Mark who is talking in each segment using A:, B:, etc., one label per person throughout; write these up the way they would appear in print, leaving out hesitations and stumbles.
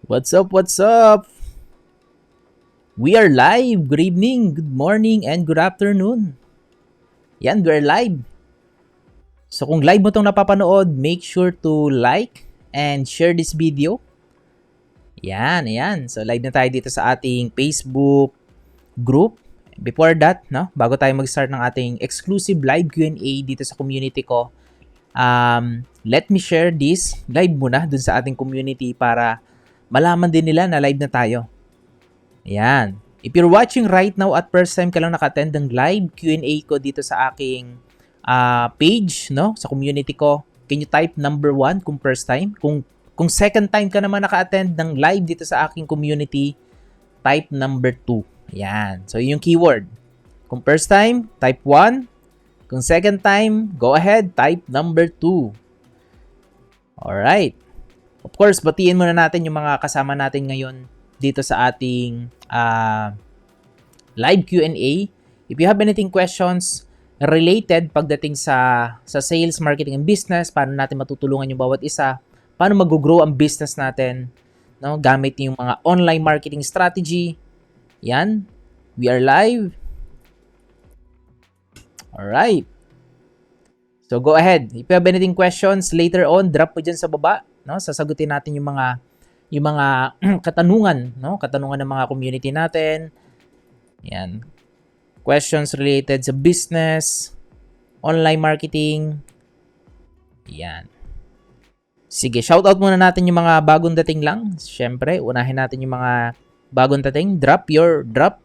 A: What's up? What's up? We are live. Good evening, good morning, and good afternoon. Yan, we're live. So kung live mo itong napapanood, make sure to like and share this video. Yan, ayan. So live na tayo dito sa ating Facebook group. Before that, no, bago tayo mag-start ng ating exclusive live Q&A dito sa community ko, let me share this live muna dun sa ating community para malaman din nila na live na tayo. Ayan. If you're watching right now at first time ka lang naka-attend ng live Q&A ko dito sa aking page, no, sa community ko, can you type number 1 kung first time? Kung second time ka naman naka-attend ng live dito sa aking community, type number 2. Ayan. So, yun yung keyword. Kung first time, type 1. Kung second time, go ahead, type number 2. Alright. Of course, batiin muna natin yung mga kasama natin ngayon dito sa ating live Q&A. If you have anything questions related pagdating sa sales, marketing, and business, paano natin matutulungan yung bawat isa, paano mag-grow ang business natin, no, gamit yung mga online marketing strategy. Yan. We are live. Alright. So go ahead. If you have anything questions later on, drop mo dyan sa baba, no? Sasagutin natin yung mga katanungan, no? Katanungan ng mga community natin. Yan. Questions related sa business, online marketing. Yan. Sige, shoutout muna natin yung mga bagong dating lang. Siyempre, unahin natin yung mga bagong dating. Drop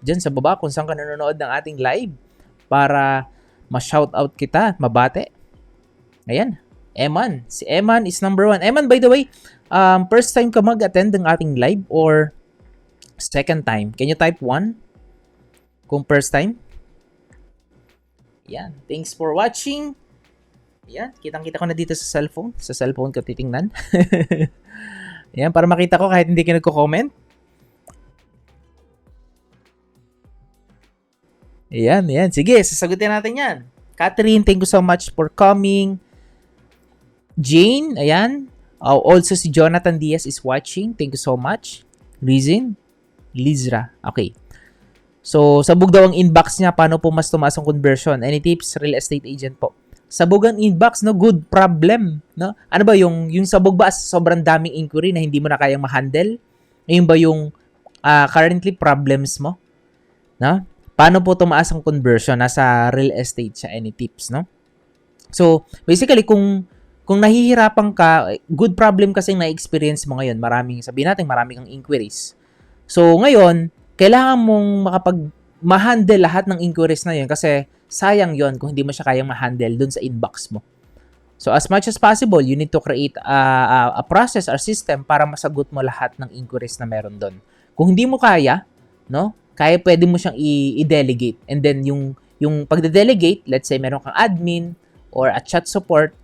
A: dyan sa baba kung saan ka nanonood ng ating live para ma-shoutout kita, mabate. Ayan. Eman. Si Eman is number 1. Eman, by the way, first time ka mag-attend ng ating live or second time? Can you type 1? Kung first time? Yan. Thanks for watching. Yan. Kitang-kita ko na dito sa cellphone. Sa cellphone ko titingnan. Yan. Para makita ko kahit hindi ka nagko-comment. Yan. Yan. Sige. Sasagutin natin yan. Catherine, thank you so much for coming. Jane, ayan. Also, si Jonathan Diaz is watching. Thank you so much. Rizin, Lizra. Okay. So, sabog daw ang inbox niya. Paano po mas tumaas ang conversion? Any tips? Real estate agent po. Sabog ang inbox, no? Good problem, no? Ano ba yung sabog ba sobrang daming inquiry na hindi mo na kayang ma-handle? Ayun ba yung currently problems mo? No? Paano po tumaas ang conversion? Nasa real estate siya. Any tips, no? So, basically, kung nahihirapan ka, good problem kasi na-experience mo ngayon. Sabihin natin, maraming kang inquiries. So, ngayon, kailangan mong ma-handle lahat ng inquiries na yun kasi sayang yon kung hindi mo siya kayang ma-handle dun sa inbox mo. So, as much as possible, you need to create a process or system para masagot mo lahat ng inquiries na meron dun. Kung hindi mo kaya, no? Pwede mo siyang i-delegate. And then, yung pagde-delegate, let's say meron kang admin or a chat support,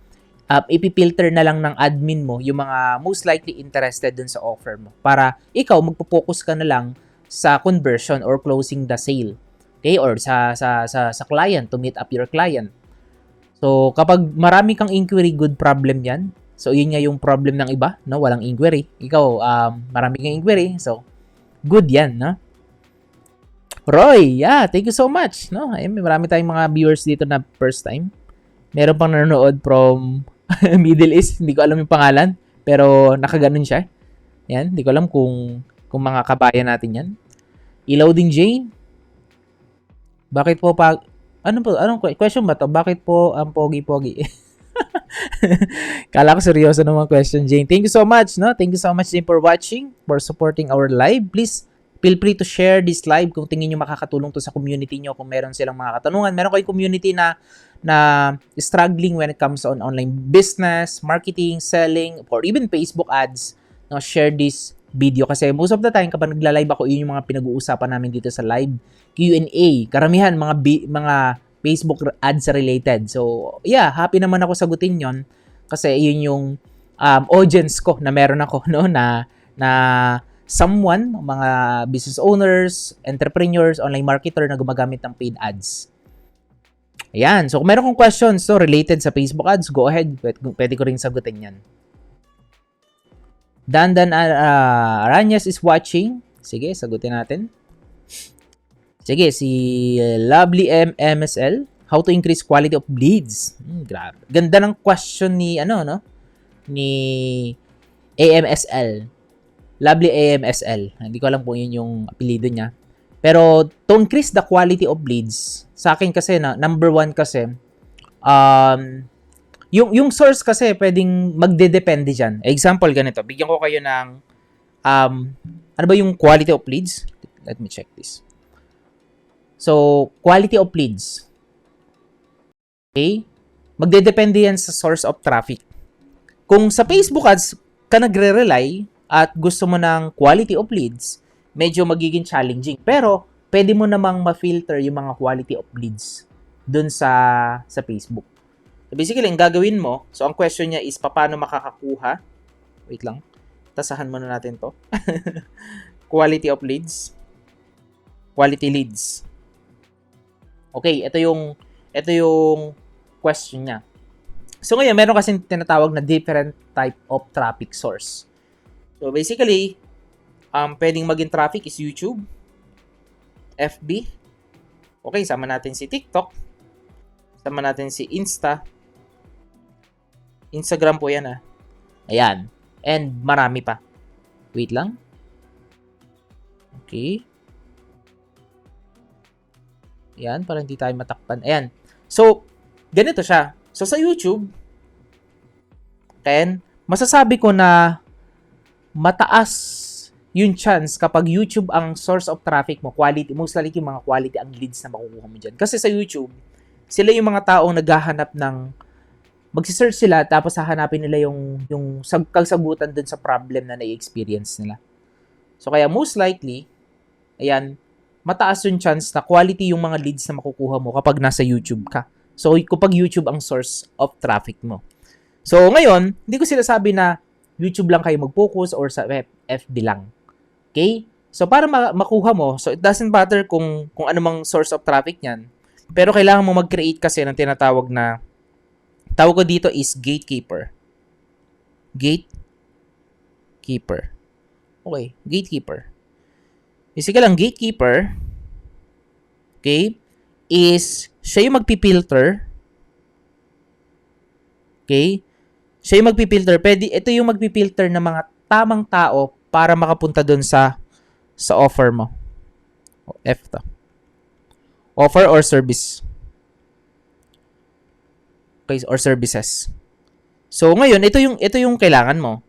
A: ipipilter na lang ng admin mo yung mga most likely interested dun sa offer mo para ikaw magpo-focus ka na lang sa conversion or closing the sale. Okay? Or sa client, to meet up your client. So, kapag marami kang inquiry, good problem yan. So, yun nga yung problem ng iba, no? Walang inquiry. Ikaw, marami kang inquiry. So, good yan, no? Roy, yeah, thank you so much, no? Ay, marami tayong mga viewers dito na first time. Meron pang nanonood from Middle East, hindi ko alam yung pangalan, pero nakaganon siya. Yan, hindi ko alam kung mga kabayan natin yan. Ilaw din Jane. Bakit po anong question ba to? Bakit po ang pogi-pogi? Kala ko seryoso naman question, Jane. Thank you so much, no? Thank you so much din for watching, for supporting our live. Please feel free to share this live kung tingin nyo makakatulong to sa community nyo, kung meron silang mga katanungan. Meron kayong community na struggling when it comes on online business, marketing, selling, or even Facebook ads, no, share this video kasi most of the time kapag nagla-live ako, yun yung mga pinag-uusapan namin dito sa live Q&A. Karamihan mga Facebook ads related. So, yeah, happy naman ako sagutin yon kasi yun yung audience ko na meron ako, no, na someone, mga business owners, entrepreneurs, online marketer na gumagamit ng paid ads. Ayan. So, kung meron kong questions related sa Facebook ads, go ahead. Pwede ko rin sagutin yan. Dandan Aranyas is watching. Sige, sagutin natin. Sige, si Lovely MSL. How to increase quality of leads. Grabe. Ganda ng question ni, ni AMSL. Lovely AMSL. Hindi ko alam kung yun yung apelido niya. Pero, to increase the quality of leads, sa akin kasi, number one kasi, yung source kasi, pwedeng magdedepende dyan. Example, ganito. Bigyan ko kayo ng, ano ba yung quality of leads? Let me check this. So, quality of leads. Okay? Magdedepende yan sa source of traffic. Kung sa Facebook ads ka nagre-rely at gusto mo ng quality of leads, medyo magiging challenging. Pero, pwede mo namang ma-filter yung mga quality of leads dun sa Facebook. So, basically, ang gagawin mo, so ang question niya is, paano makakakuha? Wait lang. Tasahan muna natin to. Quality of leads. Quality leads. Okay, ito yung question niya. So ngayon, meron kasing tinatawag na different type of traffic source. So basically, pwedeng maging traffic is YouTube, FB, okay, sama natin si TikTok, sama natin si Instagram po yan Ayan. And marami pa. Wait lang. Okay. Ayan, para hindi tayo matakpan. Ayan. So, ganito siya. So, sa YouTube, masasabi ko na mataas yung chance kapag YouTube ang source of traffic mo, quality, most likely yung mga quality ang leads na makukuha mo dyan. Kasi sa YouTube, sila yung mga taong naghahanap ng, magsisearch sila, tapos hahanapin nila yung kasagutan dun sa problem na na-experience nila. So, kaya most likely, ayan, mataas yung chance na quality yung mga leads na makukuha mo kapag nasa YouTube ka. So, kapag YouTube ang source of traffic mo. So, ngayon, hindi ko sinasabi na YouTube lang kayo mag-focus or sa FB lang. Okay? So, para makuha mo, so it doesn't matter kung ano mang source of traffic niyan, pero kailangan mo mag-create kasi ng tinatawag na, tawag ko dito is gatekeeper. Gatekeeper. Okay, gatekeeper. Basically, ang gatekeeper, okay, is siya yung magpipilter. Okay? Siya yung magpipilter. Ito yung magpipilter ng mga tamang tao para makapunta dun sa offer mo. F to. Offer or service. Okay, or services. So, ngayon, ito yung kailangan mo.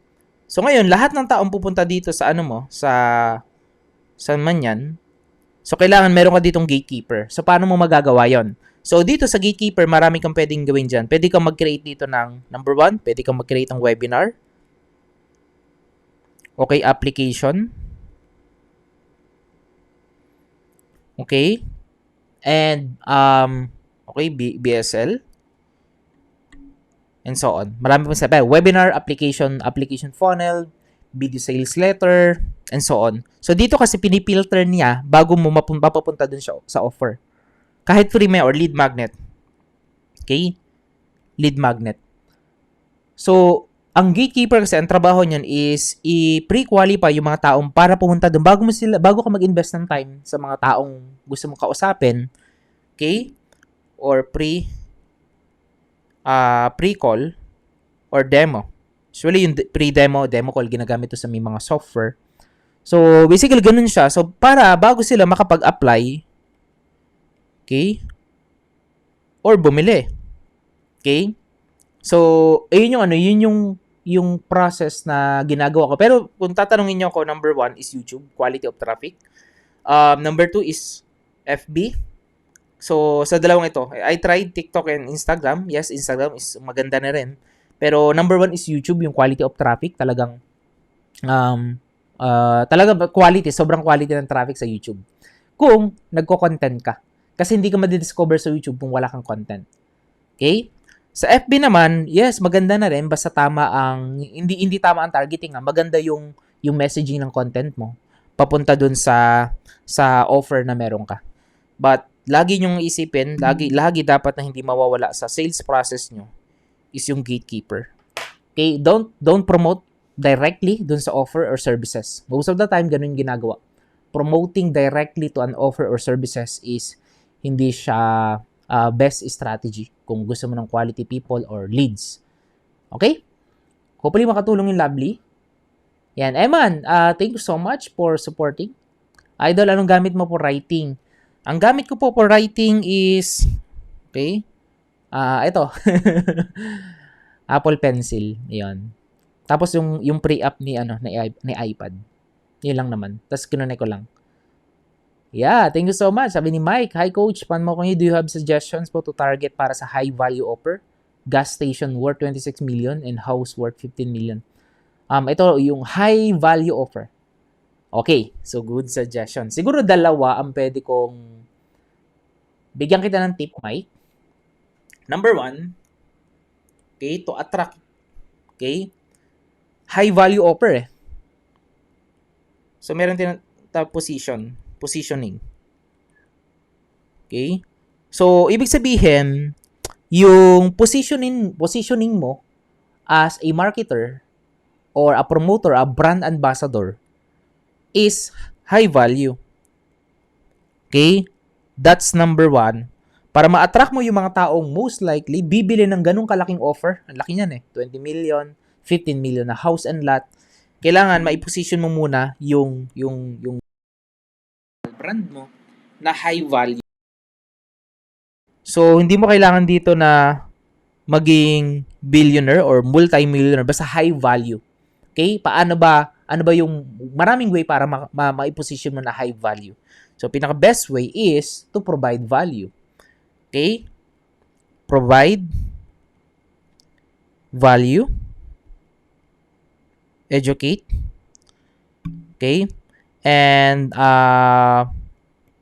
A: So, ngayon, lahat ng taong pupunta dito sa saan man yan. So, kailangan meron ka ditong gatekeeper. So, paano mo magagawa yon? So, dito sa gatekeeper, marami kang pwedeng gawin dyan. Pwede kang mag-create dito ng, number one, pwede kang mag-create ng webinar. Okay, application. Okay. And, okay, BSL. And so on. Marami pong sabi. Webinar, application funnel, video sales letter, and so on. So, dito kasi pinipilter niya bago mo mapapunta dun sa offer. Kahit free may or lead magnet. Okay? Lead magnet. So, ang gatekeeper kasi, ang trabaho niyan is i-pre-qualify yung mga taong para pumunta dun bago ka mag-invest ng time sa mga taong gusto mong kausapin. Okay? Or pre-call or demo. Usually, yung pre-demo, demo call, ginagamit to sa may mga software. So, basically, ganun siya. So, para bago sila makapag-apply, okay, or bumili. Okay? So, yun yung process na ginagawa ko. Pero, kung tatanungin niyo ako, number one is YouTube, quality of traffic. Number two is FB. So, sa dalawang ito, I tried TikTok and Instagram. Yes, Instagram is maganda na rin. Pero number one is YouTube, yung quality of traffic. Talagang quality, sobrang quality ng traffic sa YouTube. Kung nagko-content ka. Kasi hindi ka madidiscover sa YouTube kung wala kang content. Okay? Sa FB naman, yes, maganda na rin. Basta tama hindi tama ang targeting. Maganda yung messaging ng content mo. Papunta dun sa offer na meron ka. But, lagi nyong isipin, lagi dapat na hindi mawawala sa sales process nyo is yung gatekeeper. Okay? Don't promote directly dun sa offer or services. Most of the time, ganun yung ginagawa. Promoting directly to an offer or services is hindi siya best strategy kung gusto mo ng quality people or leads. Okay? Hopefully makatulong yung Lovely. Yan. Eman, thank you so much for supporting. Idol, anong gamit mo for writing? Ang gamit ko po for writing is, okay, ito. Apple Pencil. Yan. Tapos yung pre-app ni iPad. Yun lang naman. Tapos kinonect ko lang. Yeah, thank you so much. Sabi ni Mike, hi coach, paano mo kung do you have suggestions po to target para sa high value offer? Gas station worth 26 million and house worth 15 million. Ito yung high value offer. Okay, so good suggestion. Siguro dalawa ang pwede kong bigyan kita ng tip, Mike. Number 1, okay, to attract, okay, high value offer So meron din positioning. Okay? So ibig sabihin, yung positioning mo as a marketer or a promoter, a brand ambassador is high value. Okay? That's number 1. Para ma-attract mo yung mga taong most likely bibili ng ganung kalaking offer. Ang laki niyan 20 million, 15 million na house and lot. Kailangan mai-position mo muna yung brand mo na high value. So, hindi mo kailangan dito na maging billionaire or multi-millionaire, basta high value. Okay? Ano ba yung maraming way para ma-position mo na high value. So, pinaka-best way is to provide value. Okay? Provide value. Educate. Okay? And,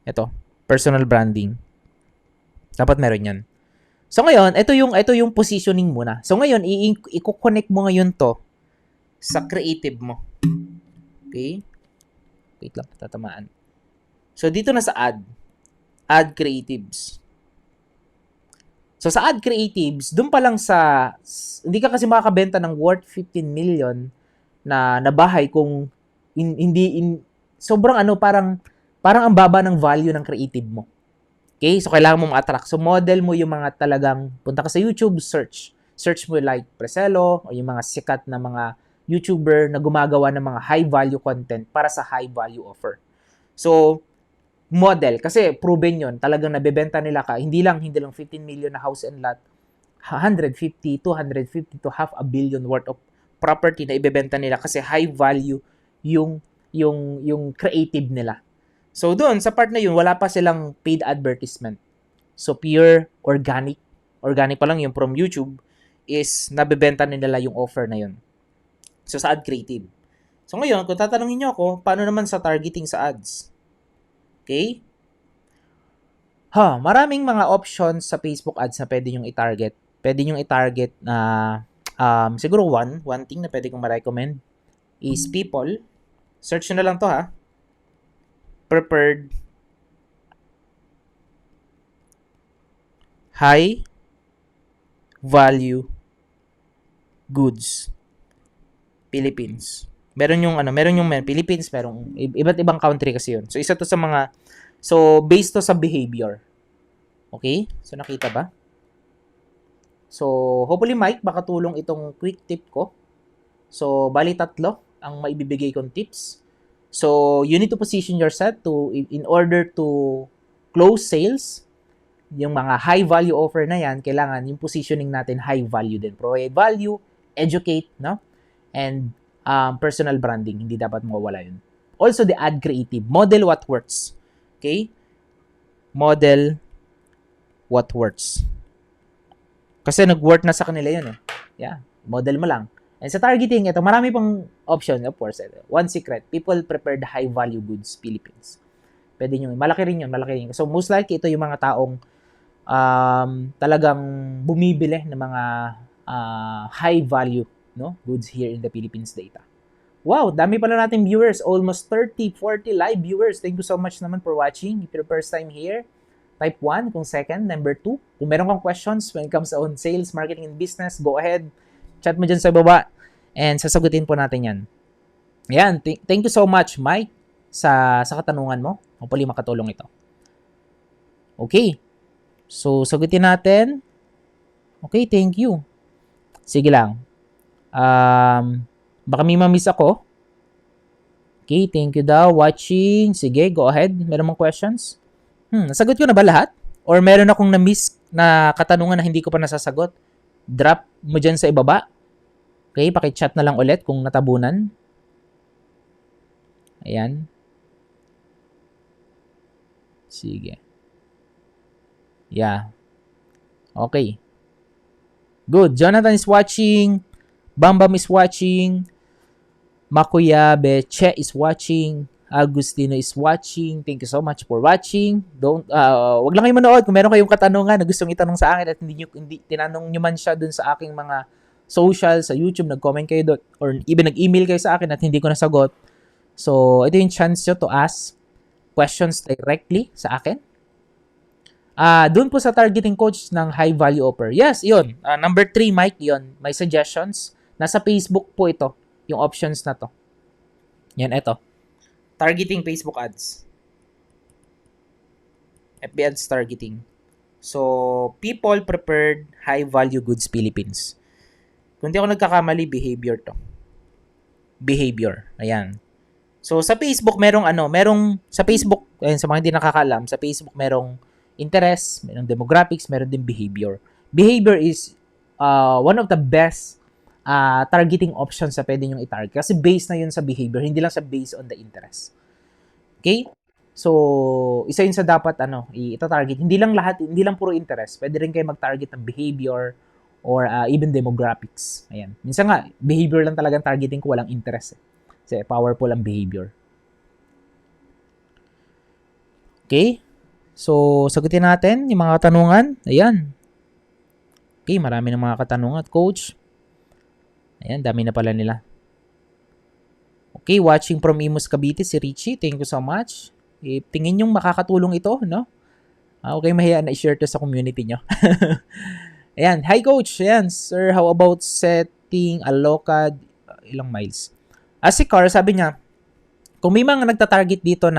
A: ito, personal branding. Dapat meron yan. So, ngayon, ito yung positioning muna. So, ngayon, i-connect mo ngayon to sa creative mo. Okay? Wait lang, tatamaan. So, dito na sa add creatives. So, sa add creatives, dun pa lang hindi ka kasi makakabenta ng worth 15 million na bahay kung sobrang parang ang baba ng value ng creative mo. Okay? So, kailangan mo ma-attract. So, model mo yung mga talagang, punta ka sa YouTube, search mo like Preselo o yung mga sikat na mga YouTuber na gumagawa ng mga high-value content para sa high-value offer. So, model. Kasi proven yun. Talagang nabebenta nila ka. Hindi lang 15 million na house and lot. 150, 250 to half a billion worth of property na ibebenta nila kasi high-value yung creative nila. So, doon, sa part na yun, wala pa silang paid advertisement. So, pure organic. Organic pa lang yung from YouTube is nabebenta nila yung offer na yun. So, sa ad creative. So, ngayon, kung tatanungin nyo ako, paano naman sa targeting sa ads? Okay? Maraming mga options sa Facebook ads na pwede nyong i-target. Pwede nyong i-target na, siguro one thing na pwede kong ma-recommend is people. Search nyo na lang to prepared high value goods Philippines. Meron yung Philippines, merong iba't ibang country kasi yun. So isa to sa mga based to sa behavior. Okay? So nakita ba? So hopefully Mike makatulong itong quick tip ko. So bali 3 ang maibibigay kong tips. So, you need to position yourself in order to close sales. Yung mga high value offer na yan, kailangan yung positioning natin high value din. Provide value, educate, no? And personal branding, hindi dapat mawala yun. Also, the ad creative. Model what works. Okay? Model what works. Kasi nag-work na sa kanila yun Yeah, model mo lang. And sa targeting, ito, marami pang option, of course. One secret, people prefer the high-value goods, Philippines. Pwede nyo, malaki rin yun. So, most likely, ito yung mga taong talagang bumibili ng mga high-value goods here in the Philippines data. Wow, dami pala nating viewers. Almost 30, 40 live viewers. Thank you so much naman for watching. If you're first time here, type 1 kung second. Number 2, kung meron kang questions when it comes on sales, marketing, and business, go ahead. Chat mo dyan sa baba. And sasagutin po natin yan. Ayan, thank you so much, Mike, sa katanungan mo. Hopefully makatulong ito. Okay. So, sagutin natin. Okay, thank you. Sige lang. Baka may mamiss ako. Okay, thank you daw. Watching. Sige, go ahead. Meron mong questions? Nasagot ko na ba lahat? Or meron akong na-miss na katanungan na hindi ko pa nasasagot? Drop mo dyan sa ibaba. Okay, pakichat na lang ulit kung natabunan. Ayan. Sige. Yeah. Okay. Good. Jonathan is watching. Bambam is watching. Makuyabe Che is watching. Agustino is watching. Thank you so much for watching. Wag lang kayo manood kung meron kayong katanungan na gustong itanong sa akin at hindi tinanong nyo man siya dun sa aking mga social, sa YouTube, nag-comment kayo doon or even nag-email kayo sa akin at hindi ko nasagot. So, ito yung chance nyo to ask questions directly sa akin. Doon po sa targeting coach ng high value offer. Yes, yun. Number 3, Mike, yun. May suggestions. Nasa Facebook po ito. Yung options na to. Yan, ito. Targeting Facebook ads. FB ads targeting. So, people prepared high value goods Philippines. Kung di ako nagkakamali, behavior to. Behavior. Ayan. So, sa Facebook, sa Facebook, ayun, sa mga hindi nakakaalam, sa Facebook, merong interest, merong demographics, meron din behavior. Behavior is one of the best targeting options sa pwede nyong i-target. Kasi based na yun sa behavior, hindi lang sa based on the interest. Okay? So, isa yun sa dapat ita-target. Hindi lang puro interest. Pwede rin kayo mag-target ng behavior or even demographics. Ayan. Minsan nga, behavior lang talagang targeting ko, walang interest. Kasi powerful ang behavior. Okay? So, sagutin natin yung mga katanungan. Ayan. Okay, marami ng mga katanungan. Coach. Ayan, dami na pala nila. Okay, watching from Imus Cavite, si Richie. Thank you so much. Tingin yung makakatulong ito, no? Okay, mahiyaan na i-share to sa community nyo. Ayan, hi coach. Ayan, sir, how about setting a locad, ilang miles? Si Carl, sabi niya, kung may mga nagta-target dito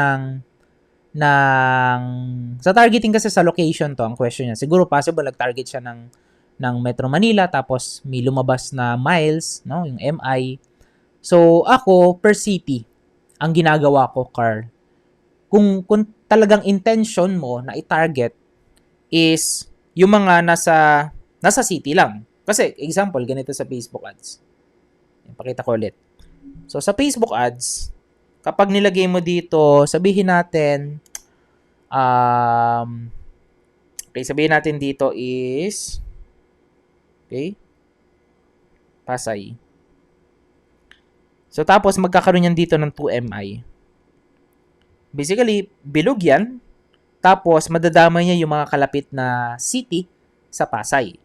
A: sa targeting kasi sa location to, ang question niya, siguro possible nag-target siya ng Metro Manila tapos may lumabas na miles, no, yung MI. So ako per city ang ginagawa ko, Carl. Kung talagang intention mo na i-target is yung mga nasa city lang. Kasi example ganito sa Facebook ads. Pakita ko ulit. So sa Facebook ads, kapag nilagay mo dito, sabihin natin okay, sabihin natin dito is Pasay. So, tapos magkakaroon yan dito ng 2MI. Basically, bilog yan. Tapos, madadamay niya yung mga kalapit na city sa Pasay.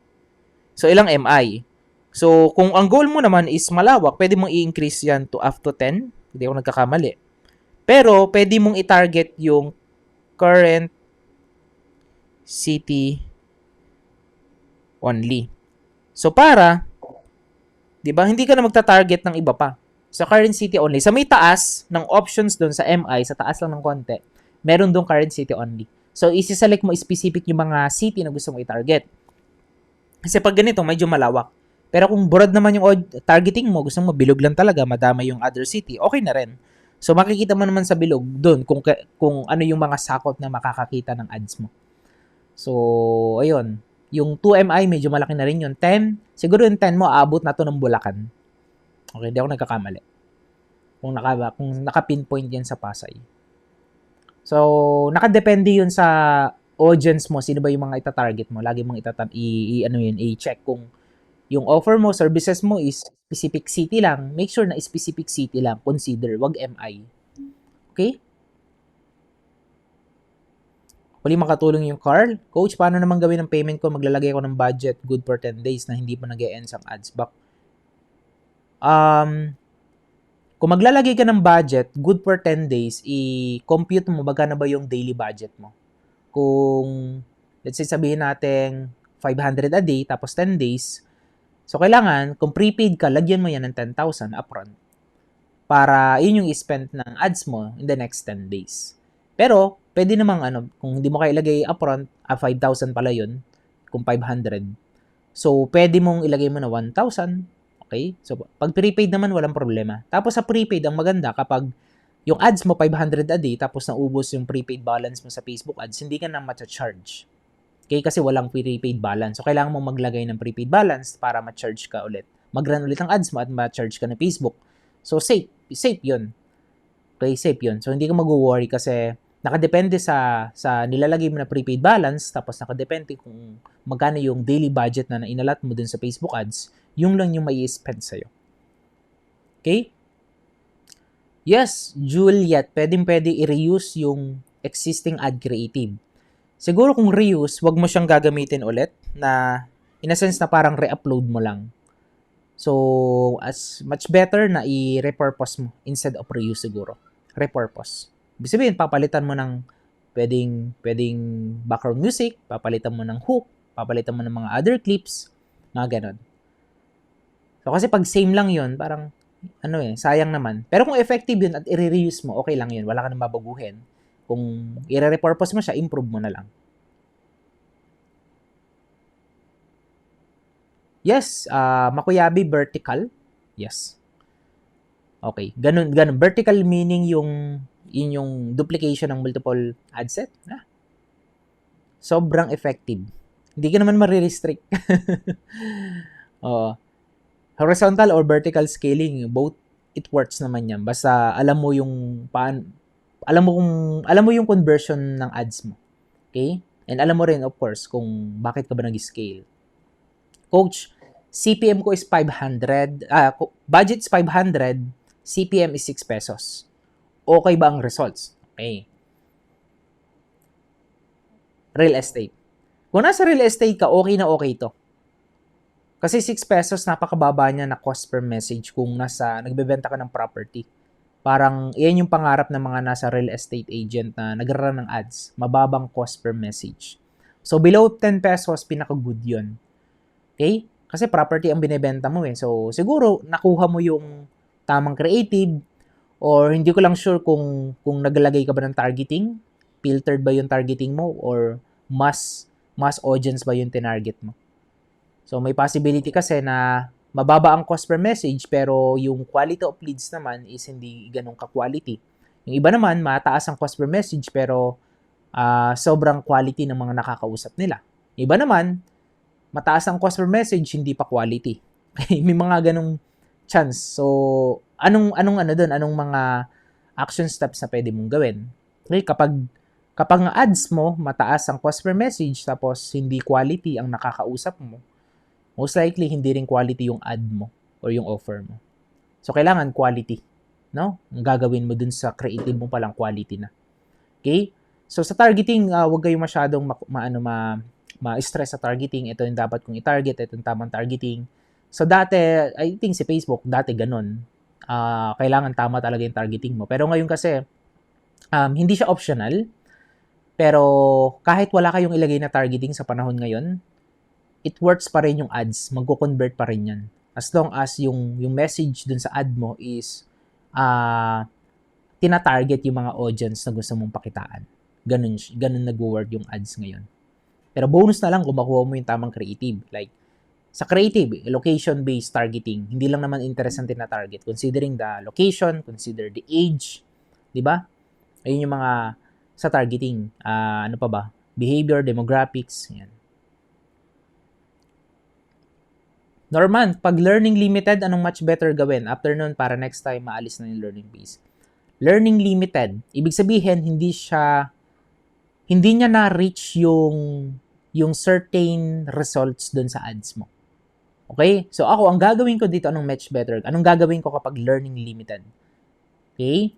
A: So, ilang MI? So, kung ang goal mo naman is malawak, pwede mong i-increase yan to up to 10. Hindi ako nagkakamali. Pero, pwede mong i-target yung current city only. So, di ba, hindi ka na magta-target ng iba pa. Sa current city only. Sa may taas ng options doon sa MI, sa taas lang ng konti, meron doon current city only. So, isi-select mo specific yung mga city na gusto mo i-target. Kasi pag ganito, medyo malawak. Pero kung broad naman yung targeting mo, gusto mo bilog lang talaga, madama yung other city, okay na rin. So, makikita mo naman sa bilog doon kung ano yung mga sakop na makakakita ng ads mo. So, ayun. Yung 2MI, medyo malaki na rin yun. 10, siguro yung 10 mo, aabot na to ng Bulacan. Okay, hindi ako nagkakamali. Kung naka-pinpoint yan sa Pasay. So, nakadepende yun sa audience mo, sino ba yung mga ita-target mo. Lagi mong i-check kung yung offer mo, services mo is specific city lang. Make sure na specific city lang. Consider, wag MI. Okay? Huli makatulong yung Carl. Coach, paano naman gawin ang payment ko? Maglalagay ako ng budget, good for 10 days na hindi pa nag-e-end ang ads back. Kung maglalagay ka ng budget, good for 10 days, i-compute mo magkano ba yung daily budget mo. Kung, let's say sabihin natin 500 a day, tapos 10 days, So, kailangan, kung prepaid ka, lagyan mo yan ng 10,000 upfront para yun yung i-spend ng ads mo in the next 10 days. Pero, pwede namang kung hindi mo kayo ilagay upfront, 5,000 pala yun, kung 500. So, pwede mong ilagay mo na 1,000. Okay? So, pag prepaid naman, walang problema. Tapos sa prepaid, ang maganda kapag yung ads mo 500 a day, tapos naubos yung prepaid balance mo sa Facebook ads, hindi ka na ma-charge. Okay? Kasi walang prepaid balance. So, kailangan mong maglagay ng prepaid balance para ma-charge ka ulit. Mag-run ulit ang ads mo at ma-charge ka ng Facebook. So, safe yun. Okay, safe yun. So, hindi ka mag-worry kasi nakadepende sa nilalagay mo na prepaid balance, tapos nakadepende kung magkano yung daily budget na inalat mo dun sa Facebook ads, yung lang yung mai spend sa'yo. Okay? Yes, Juliet, pwede i-reuse yung existing ad creative. Siguro kung reuse, wag mo siyang gagamitin ulit na in a sense na parang re-upload mo lang. So, as much better na i-repurpose mo instead of reuse siguro. Repurpose. Ibig sabihin, papalitan mo ng pwedeng background music, papalitan mo ng hook, papalitan mo ng mga other clips, mga ganon. So, kasi pag same lang yun, parang, sayang naman. Pero kung effective yun at i-reuse mo, okay lang yun. Wala ka nang babaguhin. Kung i-repurpose mo siya, improve mo na lang. Yes, Makuyabi vertical. Yes. Okay, ganun. Vertical meaning yung duplication ng multiple ad set. Sobrang effective. Hindi ka naman marirestrict. Horizontal or vertical scaling, both it works naman yan. Basta alam mo yung alam mo yung conversion ng ads mo. Okay? And alam mo rin, of course, kung bakit ka ba nag-scale. Coach, CPM ko is 500. Budget is 500. CPM is 6 pesos. Okay ba ang results? Okay. Real estate. Kung nasa real estate ka, okay na okay to. Kasi 6 pesos, napakababa niya na cost per message kung nagbebenta ka ng property. Parang, yan yung pangarap ng mga nasa real estate agent na nagra-run ng ads. Mababang cost per message. So, below 10 pesos, pinaka-good yun. Okay? Kasi property ang binebenta mo eh. So, siguro, nakuha mo yung tamang creative or hindi ko lang sure kung naglagay ka ba ng targeting, filtered ba yung targeting mo or mass audience ba yung tinarget mo. So, may possibility kasi na mababa ang cost per message pero yung quality of leads naman is hindi ganun ka-quality. Yung iba naman, mataas ang cost per message pero sobrang quality ng mga nakakausap nila. Yung iba naman, mataas ang cost per message, hindi pa quality. May mga ganung chance. So, anong mga action steps na pwede mong gawin? Okay, kapag ang ads mo, mataas ang cost per message tapos hindi quality ang nakakausap mo, most likely, hindi rin quality yung ad mo or yung offer mo. So, kailangan quality. No? Ang gagawin mo dun sa creative mo palang quality na. Okay? So, sa targeting, huwag kayong masyadong ma-stress sa targeting. Ito yung dapat kong i-target. Ito yung tamang targeting. So, dati, I think si Facebook, dati ganun. Kailangan tama talaga yung targeting mo. Pero ngayon kasi, hindi siya optional. Pero, kahit wala kayong ilagay na targeting sa panahon ngayon, it works pa rin yung ads, magko-convert pa rin yan. As long as yung message dun sa ad mo is tina-target yung mga audience na gusto mong pakitaan. Ganun nag-work yung ads ngayon. Pero bonus na lang kung makuha mo yung tamang creative. Like, sa creative, location-based targeting, hindi lang naman interest ang tina-target. Considering the location, consider the age, di ba? Ayun yung mga sa targeting. Ano pa ba? Behavior, demographics, yan. Norman, pag learning limited, anong much better gawin? After nun, para next time, maalis na yung learning base. Learning limited, ibig sabihin, hindi niya na-reach yung certain results dun sa ads mo. Okay? So ako, ang gagawin ko dito, anong much better? Anong gagawin ko kapag learning limited? Okay?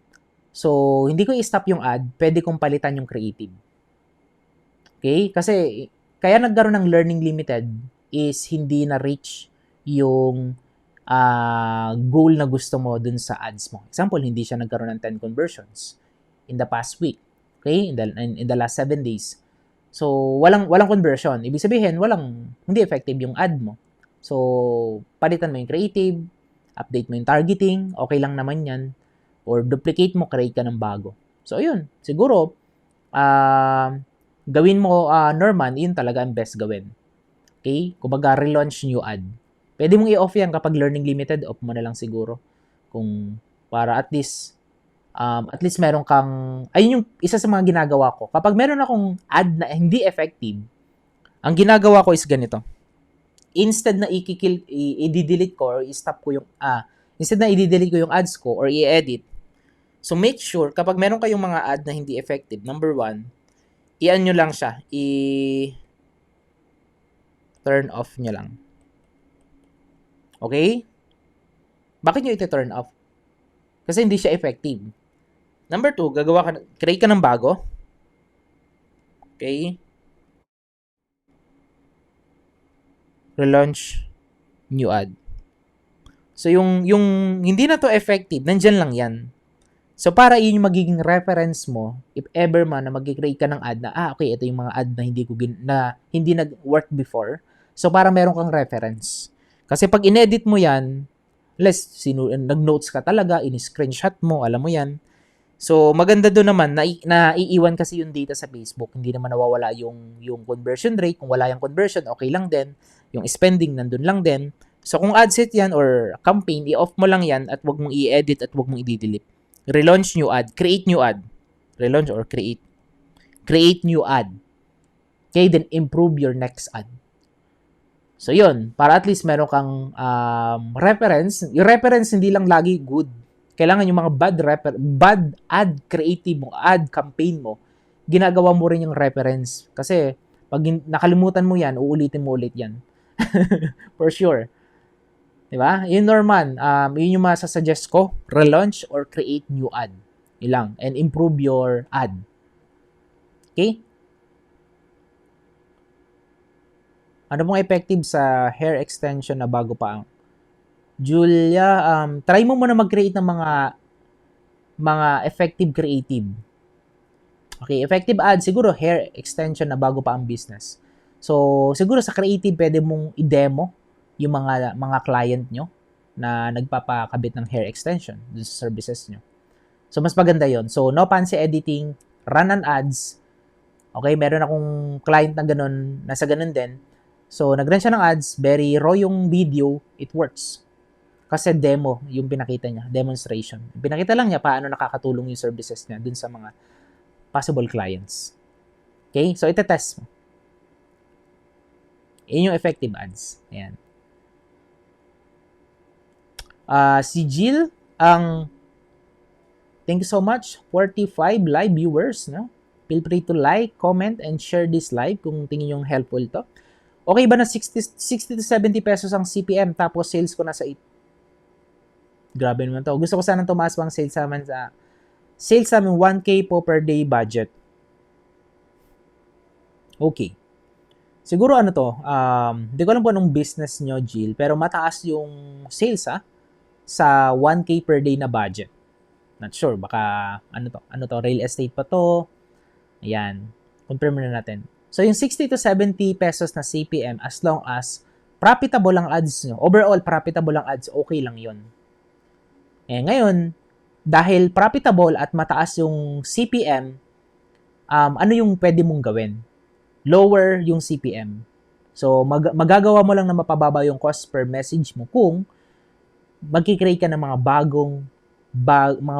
A: So, hindi ko i-stop yung ad, pwede kong palitan yung creative. Okay? Kasi, kaya nagkaroon ng learning limited is hindi na-reach yung goal na gusto mo dun sa ads mo. Example, hindi siya nagkaroon ng 10 conversions in the past week. Okay? In the last 7 days. So, walang conversion. Ibig sabihin, hindi effective yung ad mo. So, palitan mo yung creative, update mo yung targeting, okay lang naman yan. Or duplicate mo, create ka ng bago. So, yun. Siguro, gawin mo, Norman, yun talaga ang best gawin. Okay? Kumbaga, relaunch new ad. Pwede mong i-off yan kapag learning limited, off mo na lang siguro. Kung para at least meron kang, ayun yung isa sa mga ginagawa ko. Kapag meron akong ad na hindi effective, ang ginagawa ko is ganito. Instead na i-delete ko or i-stop ko yung, instead na i-delete ko yung ads ko or i-edit, so make sure, kapag meron kayong mga ad na hindi effective, number one, i-an nyo lang siya, turn off nyo lang. Okay? Bakit nyo iti-turn off? Kasi hindi siya effective. Number two, create ka ng bago. Okay? Relaunch new ad. So, yung hindi na to effective, nandyan lang yan. So, para yun yung magiging reference mo, if ever man na mag-create ka ng ad na, okay, ito yung mga ad na hindi nag-work before. So, para meron kang reference. Kasi pag inedit mo yan, nag-notes ka talaga, in-screenshot mo, alam mo yan. So, maganda doon naman, naiiwan kasi yung data sa Facebook. Hindi naman nawawala yung conversion rate. Kung wala yung conversion, okay lang din. Yung spending, nandun lang din. So, kung ad set yan or campaign, i-off mo lang yan at wag mong i-edit at wag mong i-delete. Relaunch new ad. Create new ad. Relaunch or create. Create new ad. Okay, then improve your next ad. So, yun. Para at least meron kang reference. Yung reference hindi lang lagi good. Kailangan yung mga bad ad creative mo, ad campaign mo, ginagawa mo rin yung reference. Kasi, pag nakalimutan mo yan, uulitin mo ulit yan. For sure. Diba? Yun, Norman, yun yung masasuggest ko, relaunch or create new ad. Yun lang. And improve your ad. Okay? Ano pong effective sa hair extension na bago pa ang Julia, try mo muna mag-create ng mga effective creative. Okay, effective ad, siguro hair extension na bago pa ang business. So, siguro sa creative, pwede mong i-demo yung mga client nyo na nagpapakabit ng hair extension sa services nyo. So, mas maganda yon. So, no fancy editing, run an ads. Okay, meron akong client na ganun, nasa ganun din. So, nag-run siya ng ads, very raw yung video, it works. Kasi demo yung pinakita niya, demonstration. Pinakita lang niya paano nakakatulong yung services niya dun sa mga possible clients. Okay? So, ite-test mo. Yun yung effective ads. Ayan. Si Jill, thank you so much. 45 live viewers, no? Feel free to like, comment, and share this live kung tingin yung helpful to. Okay ba na 60 to 70 pesos ang CPM tapos sales ko nasa 8? Grabe naman to. Gusto ko sanang tumaas pang sales namin sales namin 1K po per day budget. Okay. Siguro ano to, hindi ko alam po anong business nyo, Jill, pero mataas yung sales sa 1K per day na budget. Not sure, baka ano to, real estate pa to. Ayan. Confirm na natin. So yung 60 to 70 pesos na CPM as long as profitable ang ads nyo, overall profitable ang ads, okay lang yon. Ngayon, dahil profitable at mataas yung CPM, ano yung pwede mong gawin? Lower yung CPM. So, magagawa mo lang na mapababa yung cost per message mo kung magkikreate ka ng mga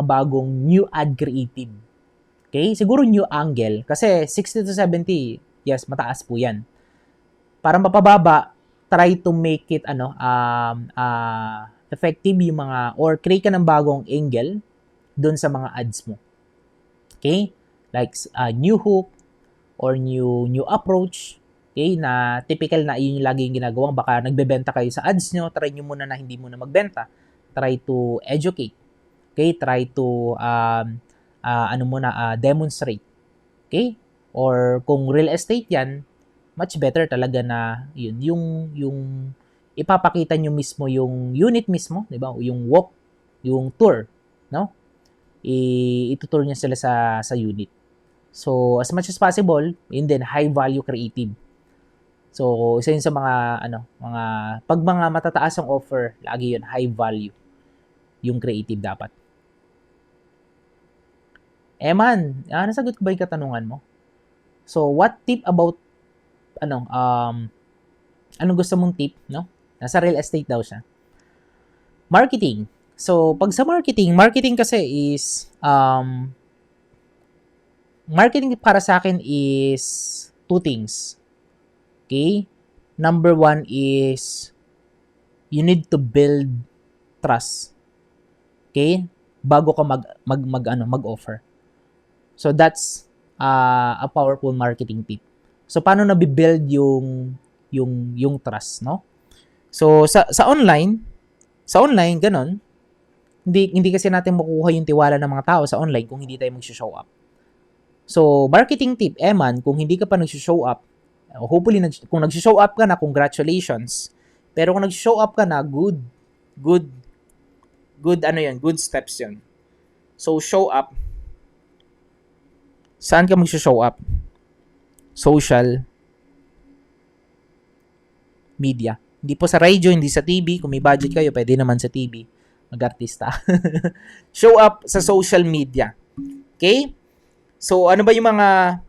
A: bagong new ad creative. Okay? Siguro new angle. Kasi 60 to 70, yes, mataas po yan. Para mapababa, try to make it effective yung mga, or create ka ng bagong angle dun sa mga ads mo. Okay? Like new hook or new approach. Okay? Na typical na yun yung lagi yung ginagawa. Baka nagbebenta kayo sa ads nyo, try nyo muna na hindi muna magbenta. Try to educate. Okay? Try to demonstrate. Okay? Or kung real estate yan, much better talaga na yun, yung ipapakita nyo mismo yung unit mismo, di ba? Yung walk, yung tour, no? Itutour niya sila sa unit. So, as much as possible, yun din, high value creative. So, isa yun sa pag mga matataas ang offer, lagi yun, high value. Yung creative dapat. Man, nasagot ko ba yung katanungan mo? So, what tip about, anong gusto mong tip, no? Nasa real estate daw siya. Marketing. So, pag sa marketing kasi is, marketing para sa akin is two things. Okay? Number one is, you need to build trust. Okay? Bago ka mag-offer. So, that's a powerful marketing tip. So, paano nabibuild yung trust, no? So, sa online, ganon, hindi kasi natin makuha yung tiwala ng mga tao sa online kung hindi tayo mag-show up. So, marketing tip, man, kung hindi ka pa nag-show up, hopefully, kung nag-show up ka na, congratulations. Pero kung nag-show up ka na, good steps yun. So, show up. Saan ka mag-show up? Social media. Hindi po sa radio, hindi sa TV. Kung may budget kayo, pwede naman sa TV. Mag-artista. Show up sa social media. Okay? So, ano ba yung mga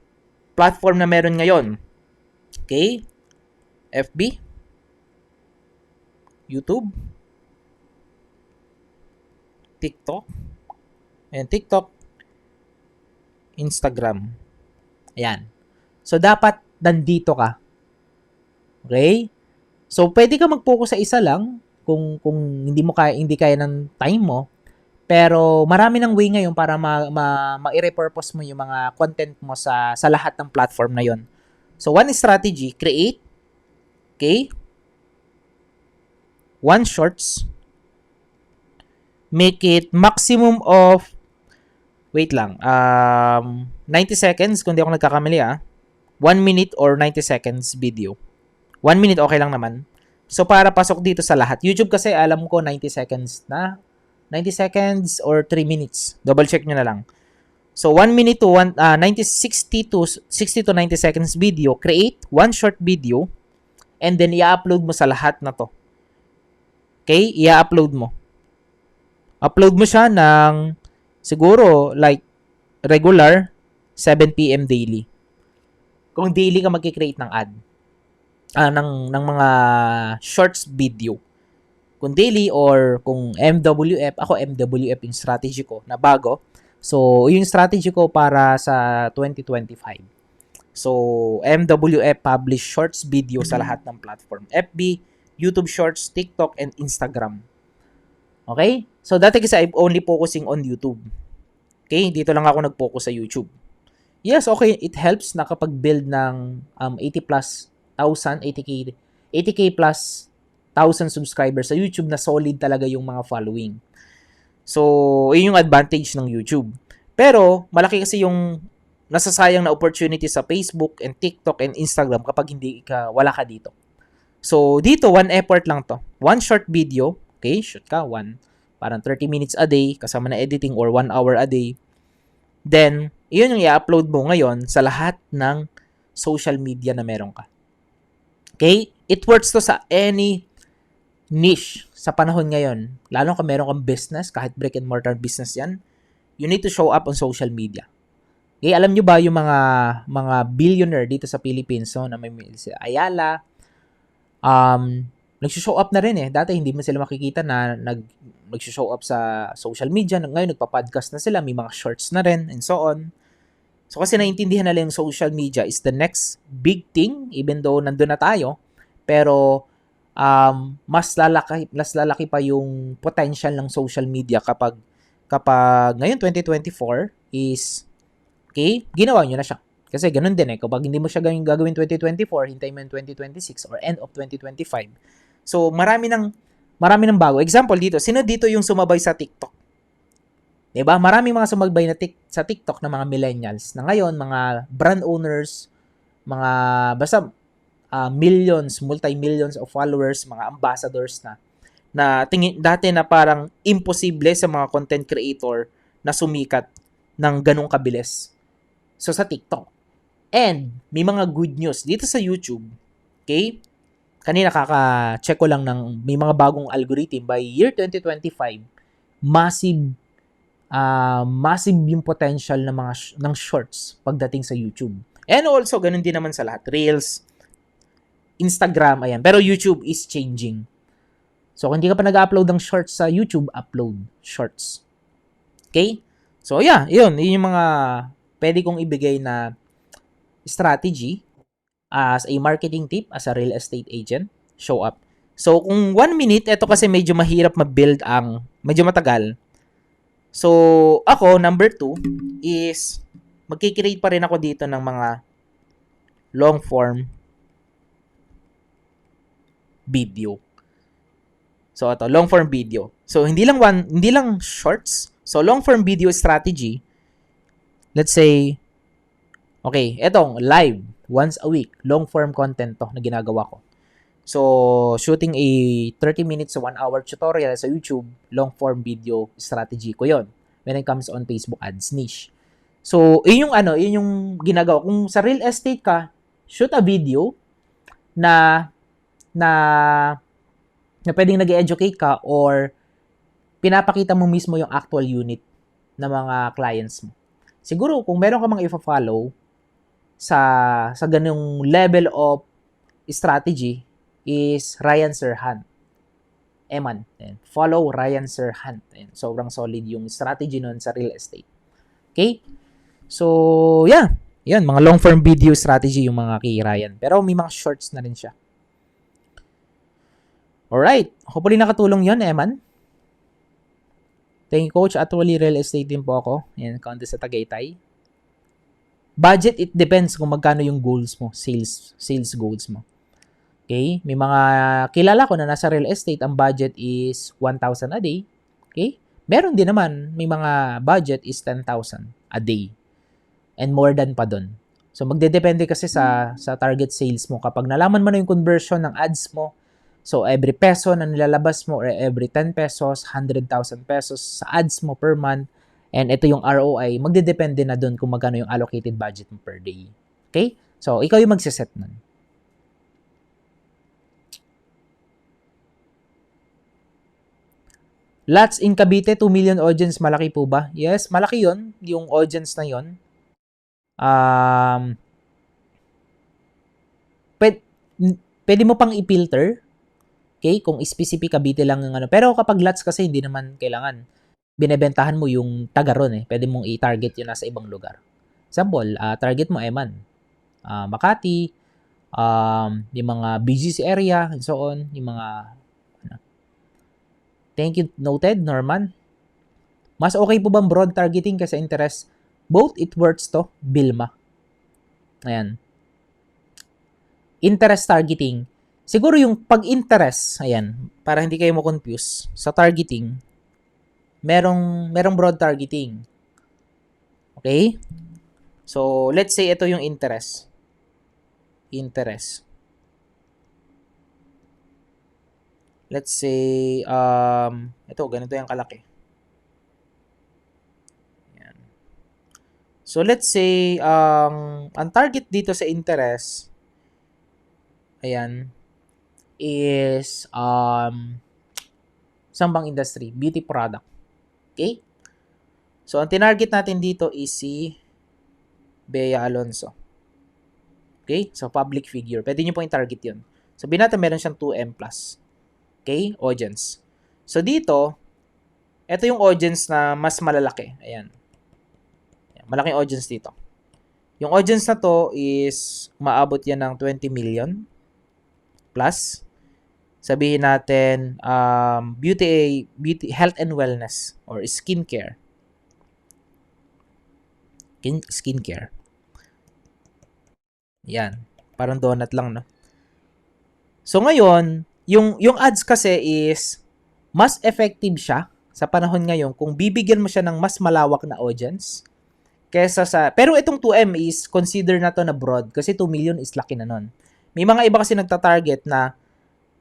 A: platform na meron ngayon? Okay? FB? YouTube? TikTok? Ayan, TikTok. Instagram. Ayan. So, dapat nandito ka. Okay? So, pwede ka mag-focus sa isa lang kung hindi kaya ng time mo. Pero marami ng way ngayon para ma-repurpose mo yung mga content mo sa lahat ng platform na yon. So, one strategy, create, okay? One shorts, make it maximum of, 90 seconds, kung di ako nagkakamali 1 minute or 90 seconds video. 1 minute okay lang naman. So, para pasok dito sa lahat. YouTube kasi alam ko 90 seconds na. 90 seconds or 3 minutes. Double check nyo na lang. So, 1 minute to 60 to 90 seconds video. Create one short video and then i-upload mo sa lahat na to. Okay? I-upload mo. Upload mo siya ng siguro like regular 7 p.m. daily. Kung daily ka magki-create ng ad. Ng mga shorts video. Kung daily or kung MWF, ako MWF yung strategy ko na bago. So, yung strategy ko para sa 2025. So, MWF publish shorts video sa lahat ng platform. FB, YouTube Shorts, TikTok, and Instagram. Okay? So, dati kasi I'm only focusing on YouTube. Okay? Dito lang ako nag-focus sa YouTube. Yes, okay. It helps nakapag-build ng 80k plus 1,000 subscribers sa YouTube na solid talaga yung mga following. So, yun yung advantage ng YouTube. Pero, malaki kasi yung nasasayang na opportunity sa Facebook and TikTok and Instagram kapag wala ka dito. So, dito, one effort lang to. One short video, okay, shoot ka, parang 30 minutes a day, kasama na editing or 1 hour a day. Then, yun yung i-upload mo ngayon sa lahat ng social media na meron ka. Okay? It works to sa any niche sa panahon ngayon. Lalo kung meron kang business, kahit brick and mortar business yan, you need to show up on social media. Okay, alam nyo ba yung mga billionaire dito sa Philippines, no, na may si Ayala, nag-show up na rin Dati hindi mo sila makikita na nag-show up sa social media. Ngayon nagpa-podcast na sila, may mga shorts na rin, and so on. So kasi naintindihan nila yung social media is the next big thing, even though nandun na tayo, pero mas lalaki pa yung potential ng social media kapag ngayon 2024 is okay, ginawa nyo na siya. Kasi ganun din kapag hindi mo siya gagawin 2024, hintay mo yung 2026 or end of 2025. So marami ng bago. Example dito, sino dito yung sumabay sa TikTok? 'Di ba? Maraming mga sumabay sa TikTok na mga millennials na ngayon mga brand owners, mga basta millions, multi-millions of followers, mga ambassadors na tingin dati na parang imposible sa mga content creator na sumikat ng ganung kabilis. So sa TikTok. And may mga good news dito sa YouTube. Okay? Kanina kaka-check ko lang ng may mga bagong algorithm by year 2025. Massive yung potential ng ng shorts pagdating sa YouTube. And also ganun din naman sa lahat. Reels, Instagram, ayan. Pero YouTube is changing. So, kung hindi ka pa nag-upload ng shorts sa YouTube, upload shorts. Okay? So, yeah, yun. Yun yung mga pwede kong ibigay na strategy as a marketing tip, as a real estate agent. Show up. So, kung 1 minute, ito kasi medyo mahirap ma-build medyo matagal. So, ako, number 2 is magkikreate pa rin ako dito ng mga long form video. So ito, long form video. So hindi lang shorts. So long form video strategy. Let's say okay, etong live once a week, long form content to na ginagawa ko. So shooting a 30 minutes to 1 hour tutorial sa YouTube, long form video strategy ko 'yon when it comes on Facebook ads niche. So yun yung ginagawa. Kung sa real estate ka, shoot a video na pwedeng nag-educate ka or pinapakita mo mismo yung actual unit ng mga clients mo. Siguro, kung meron ka mga i-follow sa ganung level of strategy is Ryan Serhant. Eman. Follow Ryan Serhant. Sobrang solid yung strategy nun sa real estate. Okay? So, yeah. Yan, mga long-form video strategy yung mga kay Ryan. Pero may mga shorts na rin siya. Alright. Hopefully nakatulong yon, Eman. Thank you, Coach. Actually, real estate din po ako. Yan, county sa Tagaytay. Budget, it depends kung magkano yung goals mo. Sales goals mo. Okay? May mga kilala ko na nasa real estate, ang budget is 1,000 a day. Okay? Meron din naman, may mga budget is 10,000 a day. And more than pa dun. So, magdedepende kasi sa target sales mo. Kapag nalaman mo na yung conversion ng ads mo, so, every peso na nilalabas mo or every 10 pesos, 100,000 pesos sa ads mo per month, and ito yung ROI, magdedepende na dun kung magkano yung allocated budget mo per day. Okay? So, ikaw yung magsiset nun. Lots in Cavite, 2 million audience, malaki po ba? Yes, malaki yon yung audience na yon. Pwede mo pang i-filter. Okay, kung specific Cavite lang yung ano. Pero kapag lots kasi hindi naman kailangan. Binebentahan mo yung taga ron eh. Pwede mong i-target yun nasa ibang lugar. Example, target mo Eman. Makati, yung mga BGC area, and so on. Yung mga, Thank you, noted, Norman. Mas okay po bang broad targeting kasi interest? Both it works to, Bilma. Ayan. Interest targeting. Siguro yung pag-interest, ayan, para hindi kayo mo-confuse, sa targeting, merong broad targeting. Okay? So, let's say ito yung interest. Interest. Let's say, ito, ganito yung kalaki. Ayan. So, let's say, ang target dito sa interest, ayan, is isang bang industry, beauty product. Okay? So, ang tinarget natin dito is si Bea Alonso. Okay? So, public figure. Pwede nyo pong i-target yun. Sabihin natin meron siyang 2M+. Okay? Audience. So, dito, ito yung audience na mas malalaki. Ayan. Malaking audience dito. Yung audience na to is maabot yan ng 20 million plus. Sabihin natin beauty, health and wellness or skincare. Skincare. Yan. Parang donut lang, no? So ngayon, yung ads kasi is mas effective siya sa panahon ngayon kung bibigyan mo siya ng mas malawak na audience kesa sa, pero itong 2M is consider na to na broad kasi 2 million is laki na nun. May mga iba kasi nagta-target na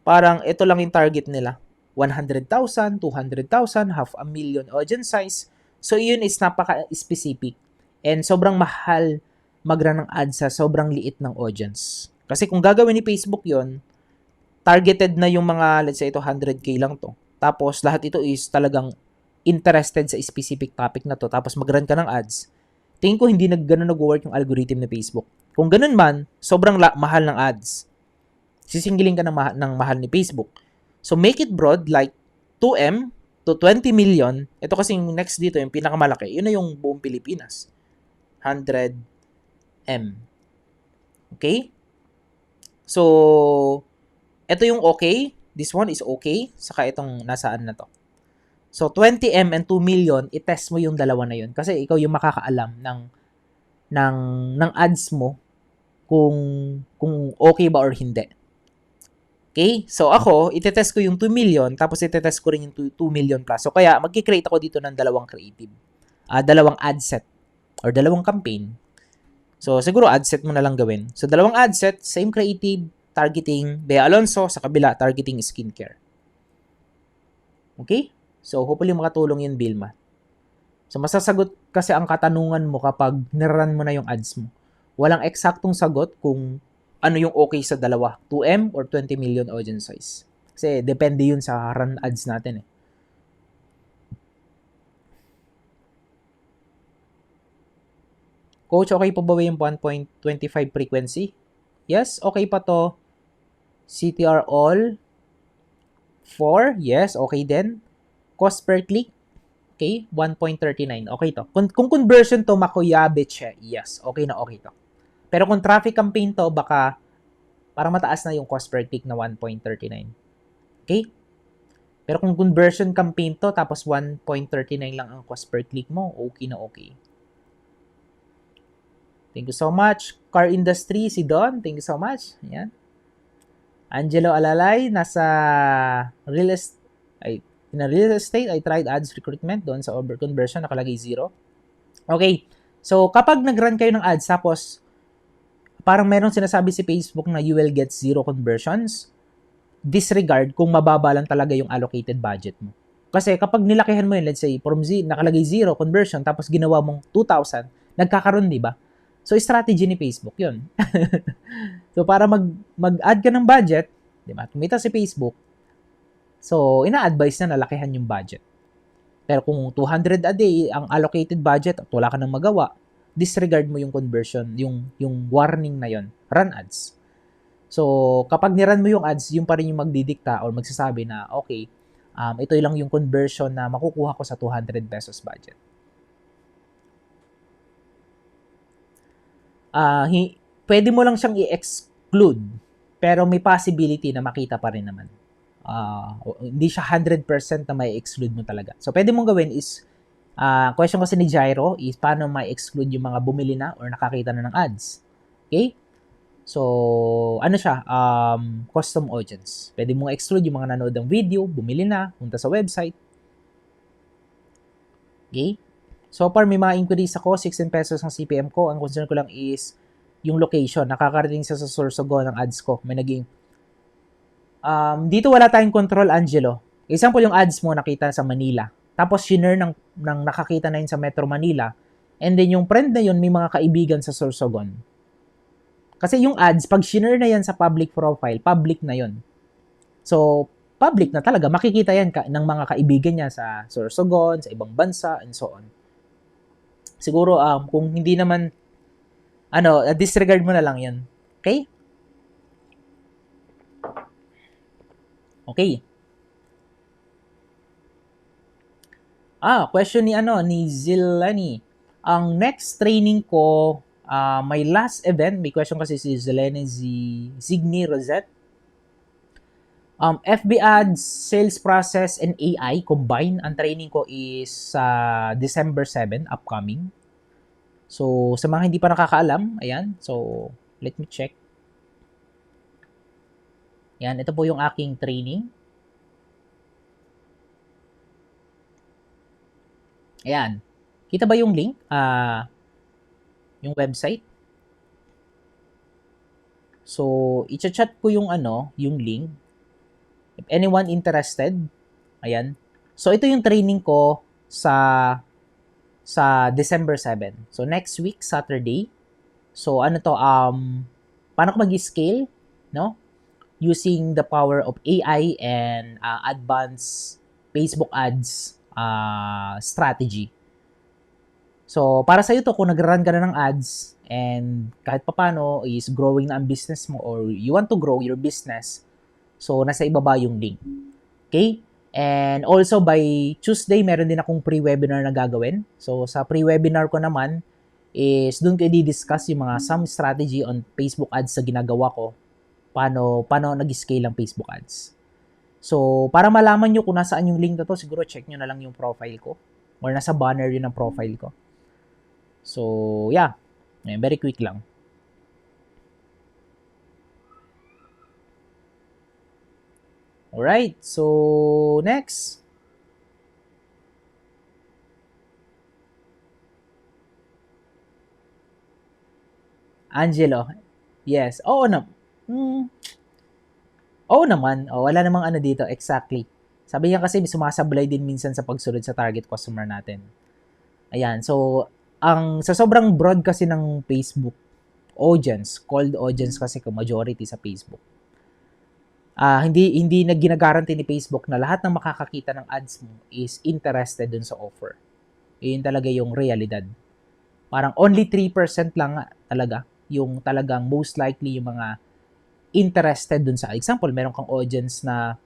A: parang ito lang yung target nila. 100,000, 200,000, 500,000 audience size. So, yun is napaka-specific. And sobrang mahal mag-run ng ads sa sobrang liit ng audience. Kasi kung gagawin ni Facebook yon, targeted na yung mga, let's say ito 100k lang to. Tapos lahat ito is talagang interested sa specific topic na to. Tapos mag-run ka ng ads. Tingin ko hindi ganun nag-work yung algorithm ni Facebook. Kung ganun man, sobrang mahal ng ads. Sisingilin ka ng mahal ni Facebook. So make it broad, like 2M to 20 million. Ito kasi yung next dito, yung pinakamalaki. Yun na yung buong Pilipinas. 100M. Okay? So, ito yung okay. This one is okay. Saka itong nasaan na to. So, 20M and 2 million, i-test mo yung dalawa na yun. Kasi ikaw yung makakaalam ng ads mo kung okay ba or hindi. Okay? So, ako, itetest ko yung 2 million, tapos itetest ko rin yung 2 million plus. So, kaya, magkikreate ako dito ng dalawang creative. Dalawang ad set or dalawang campaign. So, siguro ad set mo na lang gawin. So, dalawang ad set, same creative, targeting Bea Alonso, sa kabila, targeting skincare. Okay? So, hopefully makatulong yun, Vilma. So, masasagot kasi ang katanungan mo kapag nirun mo na yung ads mo. Walang eksaktong sagot kung ano yung okay sa dalawa, 2M or 20 million audience size. Kasi depende yun sa run ads natin eh. Coach, okay pa ba yung 1.25 frequency? Yes, okay pa to. CTR all. 4, yes, okay din. Cost per click, okay, 1.39, okay to. Kung conversion to makuyabe siya, yes, okay to. Pero kung traffic campaign to, baka parang mataas na yung cost per click na 1.39. Okay? Pero kung conversion campaign to, tapos 1.39 lang ang cost per click mo, okay na okay. Thank you so much. Car industry, si Don, thank you so much. Ayan. Angelo Alalay, nasa real estate, I tried ads recruitment doon sa over conversion, nakalagay 0. Okay. So, kapag nag-run kayo ng ads, tapos parang meron sinasabi si Facebook na you will get 0 conversions, disregard kung mababa lang talaga yung allocated budget mo. Kasi kapag nilakihan mo yun, let's say, from nakalagay 0 conversion, tapos ginawa mong 2,000, nagkakaroon, di ba? So, strategy ni Facebook yun. So, para mag-add ka ng budget, di ba? Tumita si Facebook, so, ina-advise na nalakihan yung budget. Pero kung 200 a day ang allocated budget at wala ka nang magawa, disregard mo yung conversion, yung warning na yon, run ads. So, kapag ni-run mo yung ads, yung pa rin yung magdidikta or magsasabi na, okay, ito lang yung conversion na makukuha ko sa 200 pesos budget. Pwede mo lang siyang i-exclude, pero may possibility na makita pa rin naman. Hindi siya 100% na may exclude mo talaga. So, pwede mong gawin is, question kasi ni Jairo is paano may exclude yung mga bumili na or nakakita na ng ads. Okay? So, ano siya? Custom audience. Pwede mong exclude yung mga nanood ng video, bumili na, punta sa website. Okay? So far, may mga inquiries ako, 16 pesos ang CPM ko. Ang concern ko lang is yung location. Nakakarating sa Sorsogon ng ads ko. May naging... dito wala tayong control, Angelo. Example, yung ads mo nakita sa Manila. Tapos, shinare ng nakakita na yun sa Metro Manila. And then, yung friend na yun, may mga kaibigan sa Sorsogon. Kasi yung ads, pag shinare na yan sa public profile, public na yun. So, public na talaga. Makikita yan ng mga kaibigan niya sa Sorsogon, sa ibang bansa, and so on. Siguro, kung hindi naman, disregard mo na lang yun. Okay? Okay. Question ni Zilani. Ang next training ko, my last event, may question kasi si Zilani Zigni Rosette. FB ads, sales process, and AI combined. Ang training ko is December 7, upcoming. So, sa mga hindi pa nakakaalam, ayan. So, let me check. Ayan, ito po yung aking training. Ayan. Kita ba yung link? Yung website? So, i-chat ko yung yung link. If anyone interested, ayan. So, ito yung training ko sa December 7. So, next week, Saturday. So, paano ko mag-scale, no? Using the power of AI and advanced Facebook ads strategy. So, para sa ito, kung nag-run ka na ng ads and kahit papano is growing na ang business mo or you want to grow your business, so nasa ibaba yung link. Okay? And also by Tuesday, meron din akong pre-webinar na gagawin. So, sa pre-webinar ko naman is doon ko i-discuss yung mga some strategy on Facebook ads sa ginagawa ko. Paano nag-scale ang Facebook ads. So, para malaman nyo kung nasaan yung link na to, siguro check nyo na lang yung profile ko or nasa banner yun ang profile ko. So, yeah. Very quick lang. Alright. So, next. Angelo. Yes. Oo na. Oo naman. Wala namang ano dito. Exactly. Sabi niya kasi sumasablay din minsan sa pagsunod sa target customer natin. Ayan. So, sa sobrang broad kasi ng Facebook audience, cold audience kasi majority sa Facebook. Hindi na ginagaranti ni Facebook na lahat ng makakakita ng ads mo is interested dun sa offer. Yun talaga yung realidad. Parang only 3% lang talaga yung talagang most likely yung mga interested dun sa example, meron kang audience na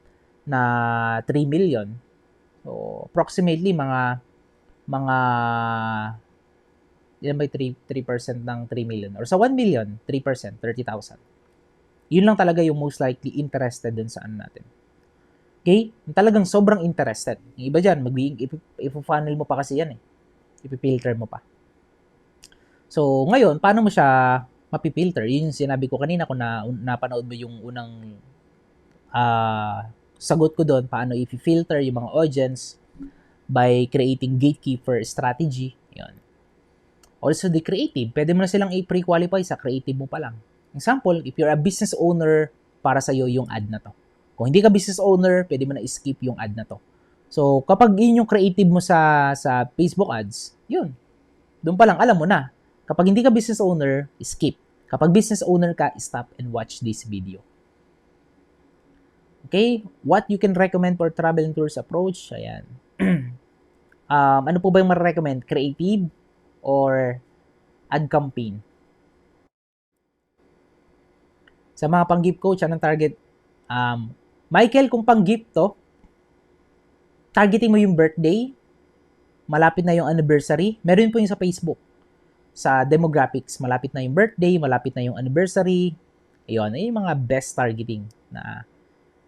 A: 3 million. So, approximately mga yan ba 3% ng 3 million? Or sa 1 million, 3%, 30,000. Yun lang talaga yung most likely interested dun sa ano natin. Okay? Talagang sobrang interested. Yung iba dyan, ipo-funnel mo pa kasi yan eh. Ipipilter mo pa. So, ngayon, paano mo siya mapipilter? Yun yung sinabi ko kanina kung napanood mo yung unang sagot ko doon, paano i-filter yung mga audience by creating gatekeeper strategy. Yun. Also, the creative. Pwede mo na silang i-pre-qualify sa creative mo pa lang. Example, if you're a business owner, para sa'yo yung ad na to. Kung hindi ka business owner, pwede mo na skip yung ad na to. So, kapag yun yung creative mo sa Facebook ads, yun. Doon pa lang, alam mo na. Kapag hindi ka business owner, skip. Kapag business owner ka, stop and watch this video. Okay? What you can recommend for travel and tours approach? Ayan. Ano po ba yung ma-recommend? Creative or ad campaign? Sa mga pang-gift coach, anong target? Michael, kung pang-gift to, targeting mo yung birthday, malapit na yung anniversary, meron po yung sa Facebook. Sa demographics, malapit na yung birthday, malapit na yung anniversary. Ayun, yung mga best targeting na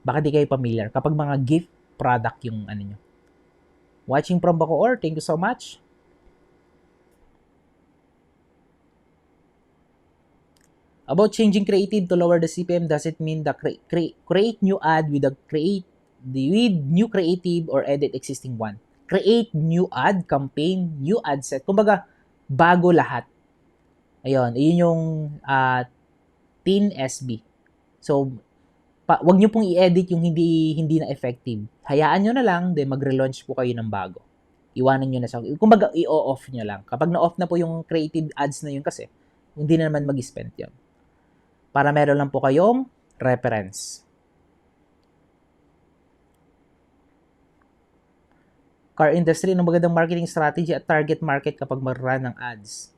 A: baka di kayo familiar. Kapag mga gift product yung ano nyo. Watching from Bacoor, thank you so much. About changing creative to lower the CPM, does it mean the create new ad with new creative or edit existing one? Create new ad campaign, new ad set. Kumbaga, bago lahat. Ayun, yun yung Teen SB. So, wag nyo pong i-edit yung hindi na effective. Hayaan nyo na lang, then magre-launch po kayo ng bago. Iwanan nyo na siya. Kumbaga, i-off nyo lang. Kapag na-off na po yung creative ads na yun kasi, hindi na naman mag-spend yun. Para meron lang po kayong reference. Car industry, ng magandang marketing strategy at target market kapag mag-run ng ads.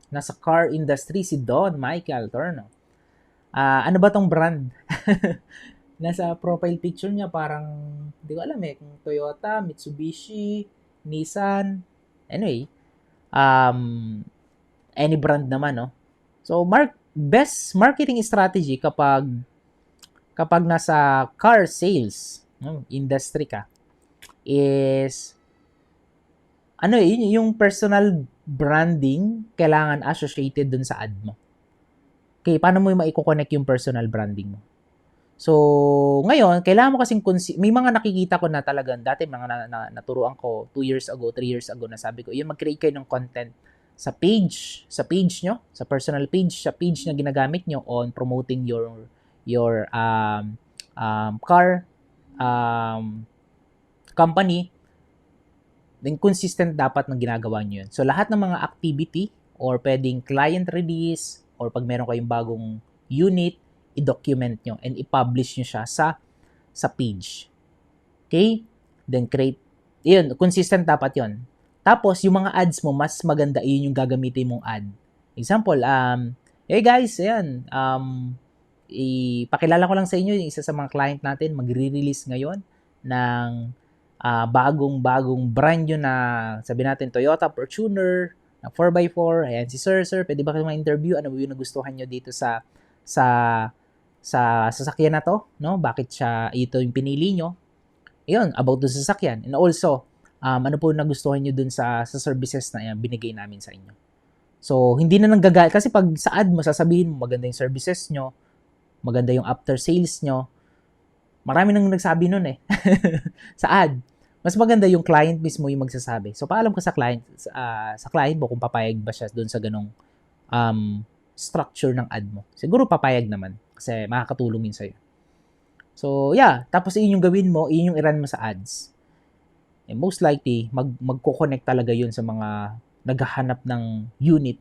A: Nasa car industry si Don Michael Torno. Ano ba tong brand? Nasa profile picture niya parang, hindi ko alam eh, kung Toyota, Mitsubishi, Nissan, anyway, any brand naman, no? So, best marketing strategy kapag nasa car sales industry ka is yung personal branding kailangan associated dun sa ad mo. Okay, paano mo maiko-connect yung personal branding mo? So, ngayon, kailangan mo kasing may mga nakikita ko na talagang dati mga naturuan ko 2 years ago, 3 years ago na sabi ko, mag-create kayo ng content sa page nyo, sa personal page, sa page na ginagamit nyo on promoting your car company, then consistent dapat ng ginagawa nyo yun. So, lahat ng mga activity or pwedeng client release, or pag meron kayong bagong unit, i-document nyo and i-publish nyo siya sa page. Okay? Then create, yun, consistent dapat yun. Tapos, yung mga ads mo, mas maganda yun yung gagamitin mong ad. Example, hey guys, ayan, ipakilala ko lang sa inyo yung isa sa mga client natin, magre-release ngayon ng bagong brand yun na, sabi natin, Toyota Fortuner, na 4x4, ayan, si sir, pwede ba kayo ma-interview? Ano yung nagustuhan nyo dito sa sasakyan na to? No? Bakit siya, ito yung pinili nyo? Yun, about dun sa sasakyan. And also, ano po nagustuhan nyo dun sa services na binigay namin sa inyo. So, hindi na nanggagalit. Kasi pag sa ad mo, sasabihin mo, maganda yung services nyo, maganda yung after sales nyo. Marami nang nagsabi nun eh. Sa ad. Mas maganda yung client mismo yung magsasabi. So, paalam ka sa client mo kung papayag ba siya dun sa ganong structure ng ad mo. Siguro papayag naman. Kasi makakatulong yun sa'yo. So, yeah. Tapos, yun yung gawin mo, yun yung i-run mo sa ads. And most likely, magko-connect talaga yun sa mga naghahanap ng unit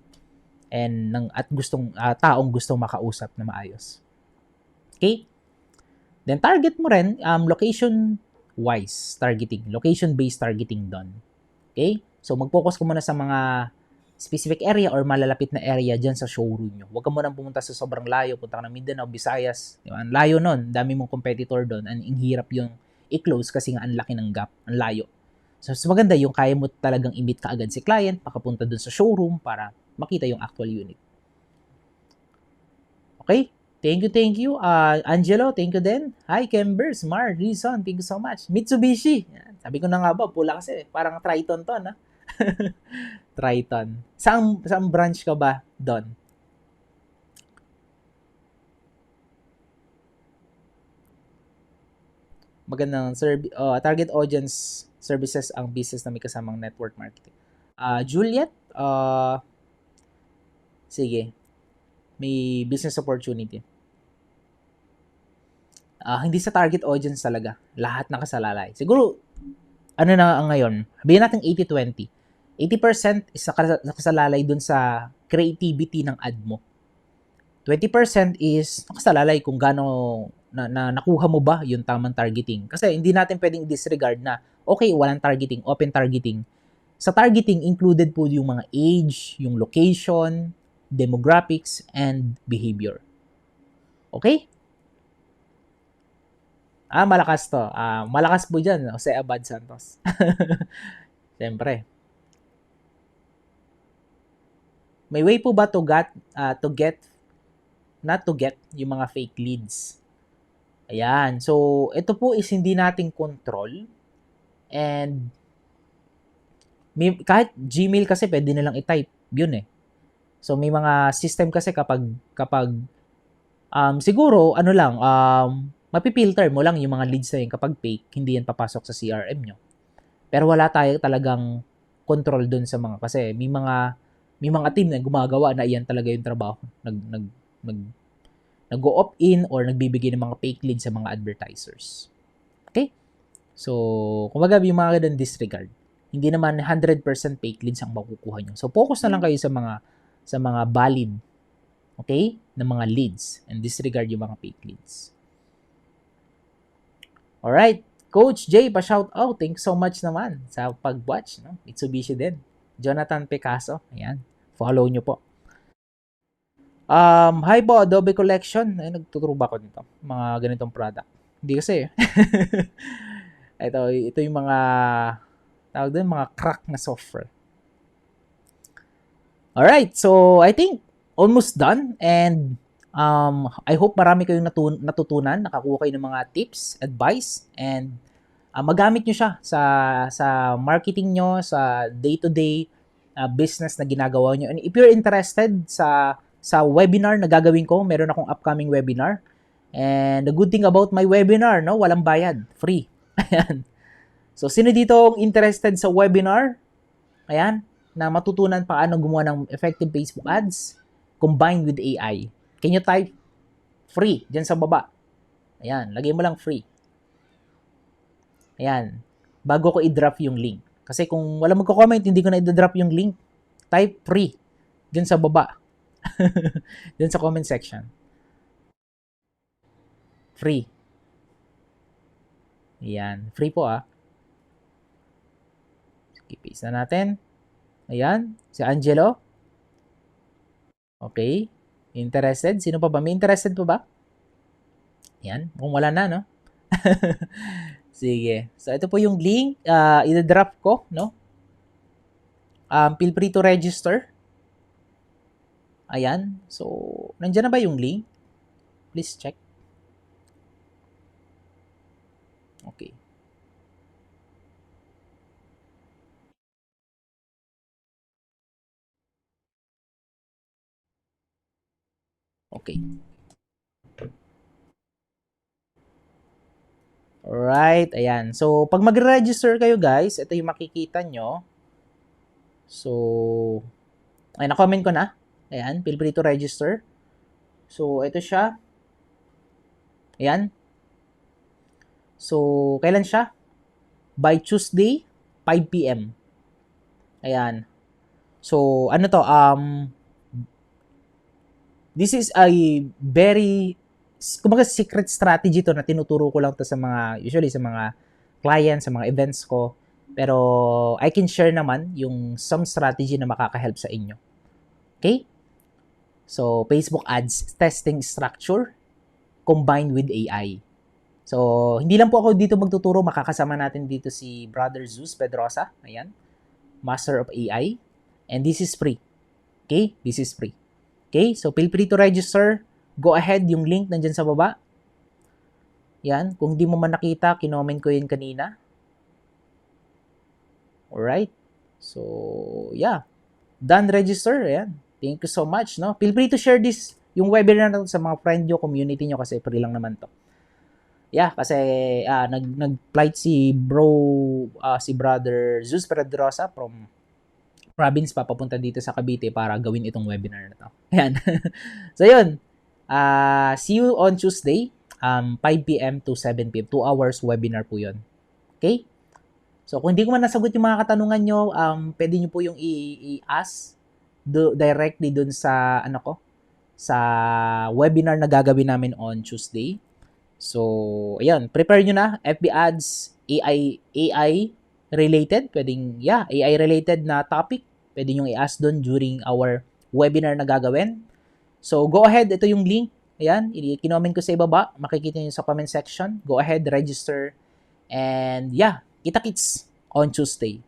A: and at taong gustong makausap na maayos. Okay? Then, target mo rin, location-wise targeting. Location-based targeting doon. Okay? So, mag-focus ka muna sa mga specific area or malalapit na area dyan sa showroom nyo. Huwag ka muna pumunta sa sobrang layo. Punta ka ng Mindanao, Visayas. Diba? Ang layo nun. Dami mong competitor doon. Ang hirap yung i-close kasi nga ang laki ng gap. Ang layo. So, maganda yung kaya mo talagang i-meet ka agad si client, pakapunta dun sa showroom para makita yung actual unit. Okay? Thank you. Angelo, thank you din. Hi, Kembers, Mar, Reason, thank you so much. Mitsubishi. Sabi ko na nga ba, pula kasi. Parang Triton to, na? Triton. Saan branch ka ba doon? Magandang target audience services ang business na may kasamang network marketing. Juliet, sige, may business opportunity. Hindi sa target audience talaga. Lahat nakasalalay. Siguro, ano na ngayon, sabihin natin 80-20. 80% is nakasalalay dun sa creativity ng ad mo. 20% is nakasalalay kung gaano na nakuha mo ba yung tamang targeting. Kasi hindi natin pwedeng disregard na, okay, walang targeting, open targeting. Sa targeting, included po yung mga age, yung location, demographics, and behavior. Okay? Malakas to. Malakas po dyan, Jose Abad Santos. Siyempre. May way po ba to get yung mga fake leads? Ayan. So, ito po is hindi nating control. And kahit Gmail kasi pwede nilang i-type. Yun eh. So, may mga system kasi kapag siguro, mapipilter mo lang yung mga leads na yun kapag fake, hindi yan papasok sa CRM nyo. Pero wala tayo talagang control dun sa mga, kasi may mga team na gumagawa na iyan talaga yung trabaho. Nag-go-opt-in or nagbibigay ng mga fake leads sa mga advertisers. Okay? So, kumbaga yung mga ganun disregard. Hindi naman 100% fake leads ang makukuha nyo. So, focus na lang kayo sa mga valid, okay, na mga leads and disregard yung mga fake leads. Alright, Coach Jay, pa-shout out. Thanks so much naman sa pag-watch. No? Mitsubishi din. Jonathan Picasso. Ayan. Follow nyo po. Hi po, Adobe Collection. Ay, nagtuturo ba ko nito? Mga ganitong product. Hindi kasi. ito yung mga tawag din, mga crack na software. Alright, so I think almost done. And I hope marami kayong natutunan, nakakuha kayo ng mga tips, advice, and magamit nyo siya sa marketing nyo, sa day-to-day business na ginagawa nyo. And if you're interested sa webinar na gagawin ko, meron akong upcoming webinar. And the good thing about my webinar, no, walang bayad, free. Ayan. So, sino dito interested sa webinar? Ayan, na matutunan paano gumawa ng effective Facebook ads combined with AI. Can you type free dyan sa baba? Ayan, lagay mo lang free. Ayan, bago ko i-drop yung link. Kasi kung wala magko-comment, hindi ko na i-drop yung link. Type free dyan sa baba. Dun sa comment section. Free. Ayan. Free po Sige, paste na natin. Ayan. Si Angelo. Okay. Interested? Sino pa ba? May interested pa ba? Ayan. Kung wala na, no? Sige. So, ito po yung link. I-drop ko, no? Feel free to register. Ayan. So, nandiyan na ba yung link? Please check. Okay. Okay. Alright, ayan. So, pag mag-register kayo guys, ito yung makikita nyo. So, ay, na-comment ko na. Ayan, feel free to register. So, ito siya. Ayan. So, kailan siya? By Tuesday, 5 p.m. Ayan. So, ano to? This is a very, kumbaga secret strategy to na tinuturo ko lang to sa mga, usually sa mga clients, sa mga events ko. Pero, I can share naman yung some strategy na makaka-help sa inyo. Okay? So, Facebook ads testing structure combined with AI. So, hindi lang po ako dito magtuturo, makakasama natin dito si Brother Zeus Pedrosa. Ayan. Master of AI. And this is free. Okay? This is free. Okay? So, feel free to register. Go ahead, yung link nandyan sa baba. Yan. Kung di mo man nakita, kinoment ko yun kanina. Alright. So, yeah. Done register. Ayan. Thank you so much. No? Feel free to share this, yung webinar na to sa mga friend nyo, community nyo, kasi free lang naman to. Yeah, kasi nag-flight si Brother Zeus Pedrosa from province papunta dito sa Cavite para gawin itong webinar na to. Ayan. So, yun. See you on Tuesday, 5 p.m. to 7 p.m. 2 hours webinar po yun. Okay? So, kung hindi ko man nasagot yung mga katanungan nyo, pwede nyo po yung i-ask directly dun sa, sa webinar na gagawin namin on Tuesday. So, ayan, prepare nyo na. FB ads, AI related, pwedeng, AI related na topic, pwede nyo i-ask doon during our webinar na gagawin. So, go ahead, ito yung link. Ayan, kinoment ko sa ibaba, makikita nyo sa comment section. Go ahead, register. And kita-kits on Tuesday.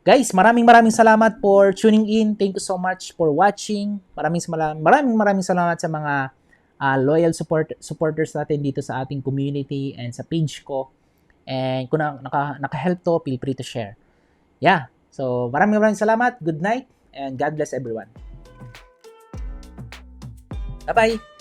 A: Guys, maraming salamat for tuning in. Thank you so much for watching. Maraming salamat sa mga loyal supporters natin dito sa ating community and sa page ko. And kung naka-help to, feel free to share. Yeah. So, maraming salamat. Good night and God bless everyone. Bye-bye.